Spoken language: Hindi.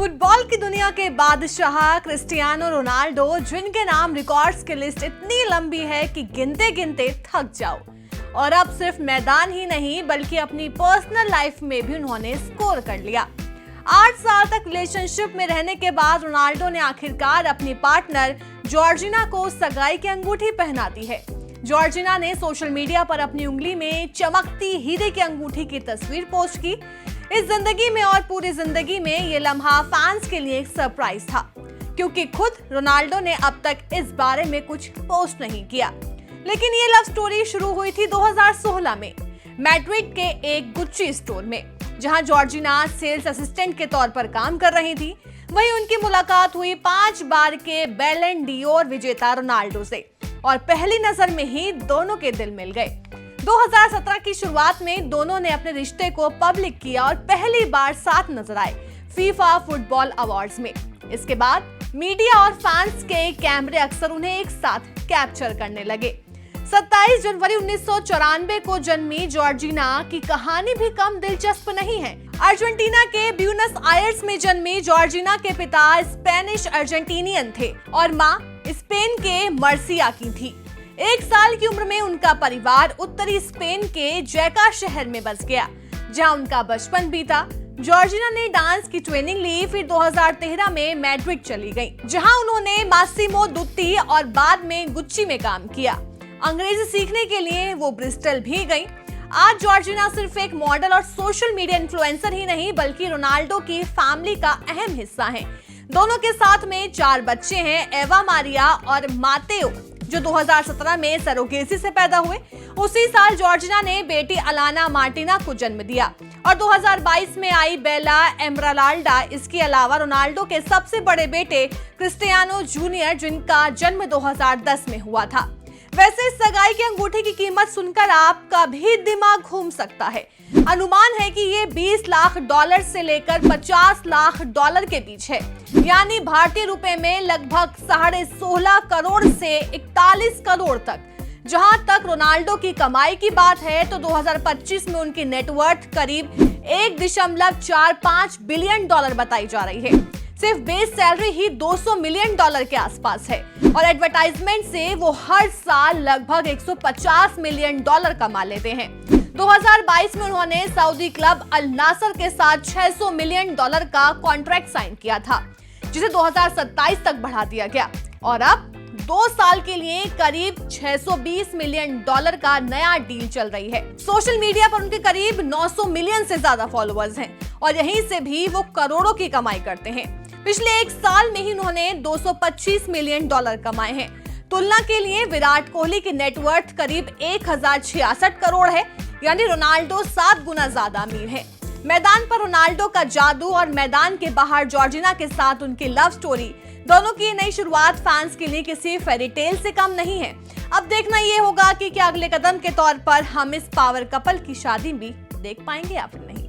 फुटबॉल की दुनिया के बादशाह क्रिस्टियानो रोनाल्डो, जिनके नाम रिकॉर्ड्स की लिस्ट इतनी लंबी है कि गिनते गिनते थक जाओ। और अब सिर्फ मैदान ही नहीं बल्कि अपनी पर्सनल लाइफ में भी उन्होंने स्कोर कर लिया। 8 साल तक रिलेशनशिप में रहने के बाद रोनाल्डो ने आखिरकार अपनी पार्टनर जॉर्जिना को सगाई की अंगूठी पहना दी है। जॉर्जिना ने सोशल मीडिया पर अपनी उंगली में चमकती हीरे की अंगूठी की तस्वीर पोस्ट की। इस जिंदगी में और पूरी जिंदगी में ये लम्हा फैंस के लिए एक सरप्राइज था, क्योंकि खुद रोनाल्डो ने अब तक इस बारे में कुछ पोस्ट नहीं किया। लेकिन ये लव स्टोरी शुरू हुई थी 2016 में मैड्रिड के एक गुच्ची स्टोर में, जहां जॉर्जिना सेल्स असिस्टेंट के तौर पर काम कर रही थी। वहीं उनकी मुलाकात हुई 5 बार के बैलन डियोर विजेता रोनाल्डो से, और पहली नजर में ही दोनों के दिल मिल गए। 2017 की शुरुआत में दोनों ने अपने रिश्ते को पब्लिक किया और पहली बार साथ नजर आए फीफा फुटबॉल अवार्ड्स में। इसके बाद मीडिया और फैंस के कैमरे अक्सर उन्हें एक साथ कैप्चर करने लगे। 27 जनवरी 1994 को जन्मी जॉर्जिना की कहानी भी कम दिलचस्प नहीं है। अर्जेंटीना के ब्यूनस आयर्स में जन्मी जॉर्जिना के पिता स्पेनिश अर्जेंटीनियन थे और मां स्पेन के मर्सिया की थी। 1 साल की उम्र में उनका परिवार उत्तरी स्पेन के जैका शहर में बस गया, जहां उनका बचपन बीता। जॉर्जिना ने डांस की ट्रेनिंग ली, फिर 2013 में मैड्रिड चली गई, जहां उन्होंने मासिमो दुत्ती और बाद में गुच्ची में काम किया। अंग्रेजी सीखने के लिए वो ब्रिस्टल भी गई। आज जॉर्जिना सिर्फ एक मॉडल और सोशल मीडिया इन्फ्लुएंसर ही नहीं बल्कि रोनाल्डो की फैमिली का अहम हिस्सा है। दोनों के साथ में 4 बच्चे हैं, एवा मारिया और मातेओ, जो 2017 में सरोगेसी से पैदा हुए। उसी साल जॉर्जिना ने बेटी अलाना मार्टिना को जन्म दिया और 2022 में आई बेला एमराल्डा। इसके अलावा रोनाल्डो के सबसे बड़े बेटे क्रिस्टियानो जूनियर, जिनका जन्म 2010 में हुआ था। वैसे इस सगाई की अंगूठी की कीमत सुनकर आपका भी दिमाग घूम सकता है। अनुमान है कि ये $20 लाख से लेकर $50 लाख के बीच है, यानी भारतीय रुपए में लगभग 16.5 करोड़ से 41 करोड़ तक। जहां तक रोनाल्डो की कमाई की बात है तो 2025 में उनकी नेटवर्थ करीब $1.45 बिलियन बताई जा रही है। सिर्फ बेस सैलरी ही $200 मिलियन के आसपास है और एडवर्टाइजमेंट से वो हर साल लगभग $150 मिलियन कमा लेते हैं। 2022 में उन्होंने सऊदी क्लब अल नासर के साथ $600 मिलियन का कॉन्ट्रैक्ट साइन किया था, जिसे 2027 तक बढ़ा दिया गया और अब 2 साल के लिए करीब $620 मिलियन का नया डील चल रही है। सोशल मीडिया पर उनके करीब 900 मिलियन से ज्यादा फॉलोअर्स हैं और यहीं से भी वो करोड़ों की कमाई करते हैं। पिछले 1 साल में ही उन्होंने $225 मिलियन कमाए हैं। तुलना के लिए विराट कोहली की नेटवर्थ करीब 1066 करोड़ है, यानी रोनाल्डो 7 गुना ज्यादा अमीर है। मैदान पर रोनाल्डो का जादू और मैदान के बाहर जॉर्जिना के साथ उनकी लव स्टोरी, दोनों की नई शुरुआत फैंस के लिए किसी फेरी टेल से कम नहीं है। अब देखना ये होगा कि क्या अगले कदम के तौर पर हम इस पावर कपल की शादी भी देख पाएंगे या फिर नहीं।